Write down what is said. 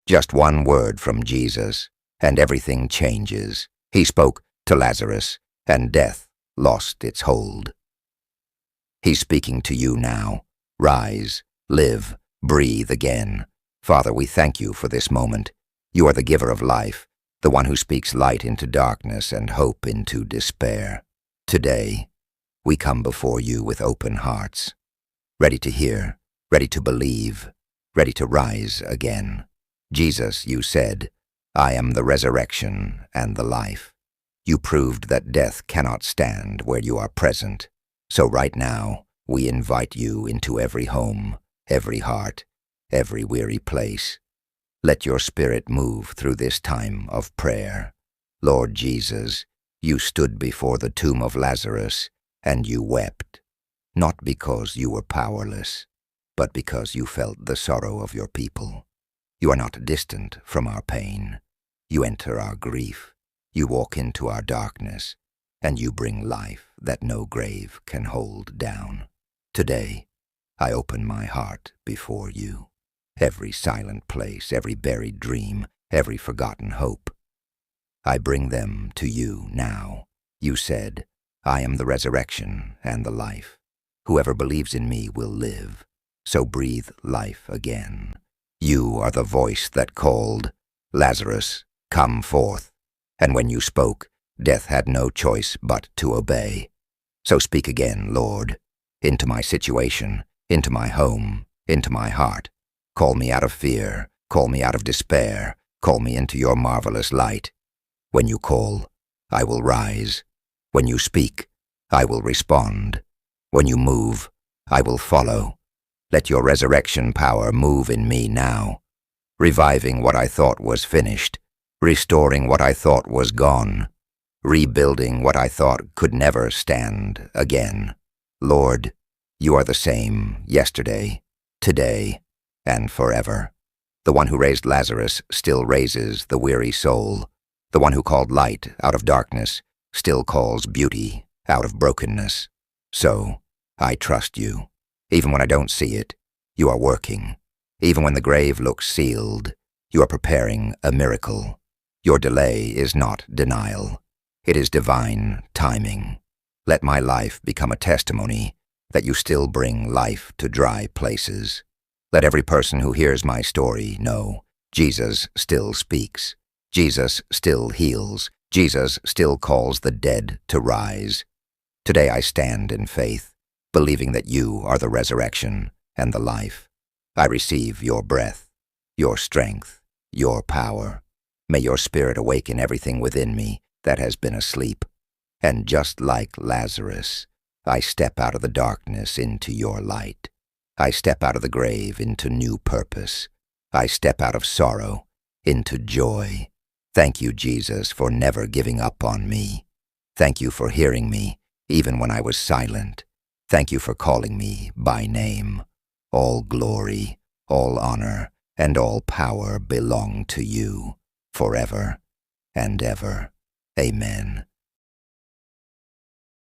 Just one word from Jesus, and everything changes. He spoke to Lazarus, and death lost its hold. He's speaking to you now. Rise, live, breathe again. Father, we thank you for this moment. You are the giver of life, the one who speaks light into darkness and hope into despair. Today, we come before you with open hearts, ready to hear, ready to believe, ready to rise again. Jesus, you said, I am the resurrection and the life. You proved that death cannot stand where you are present. So right now, we invite you into every home, every heart, every weary place. Let your spirit move through this time of prayer. Lord Jesus, you stood before the tomb of Lazarus, and you wept, not because you were powerless, but because you felt the sorrow of your people. You are not distant from our pain. You enter our grief. You walk into our darkness, and you bring life that no grave can hold down. Today, I open my heart before you. Every silent place, every buried dream, every forgotten hope. I bring them to you now. You said, I am the resurrection and the life. Whoever believes in me will live. So breathe life again. You are the voice that called, Lazarus, come forth. And when you spoke, death had no choice but to obey. So speak again, Lord, into my situation, into my home, into my heart. Call me out of fear, call me out of despair, call me into your marvelous light. When you call, I will rise. When you speak, I will respond. When you move, I will follow. Let your resurrection power move in me now, reviving what I thought was finished, restoring what I thought was gone, rebuilding what I thought could never stand again. Lord, you are the same yesterday, today, and forever. The one who raised Lazarus still raises the weary soul. The one who called light out of darkness still calls beauty out of brokenness. So, I trust you. Even when I don't see it, you are working. Even when the grave looks sealed, you are preparing a miracle. Your delay is not denial. It is divine timing. Let my life become a testimony that you still bring life to dry places. Let every person who hears my story know Jesus still speaks. Jesus still heals. Jesus still calls the dead to rise. Today I stand in faith, believing that you are the resurrection and the life. I receive your breath, your strength, your power. May your spirit awaken everything within me that has been asleep. And just like Lazarus, I step out of the darkness into your light. I step out of the grave into new purpose. I step out of sorrow into joy. Thank you, Jesus, for never giving up on me. Thank you for hearing me, even when I was silent. Thank you for calling me by name. All glory, all honor, and all power belong to you, forever and ever. Amen.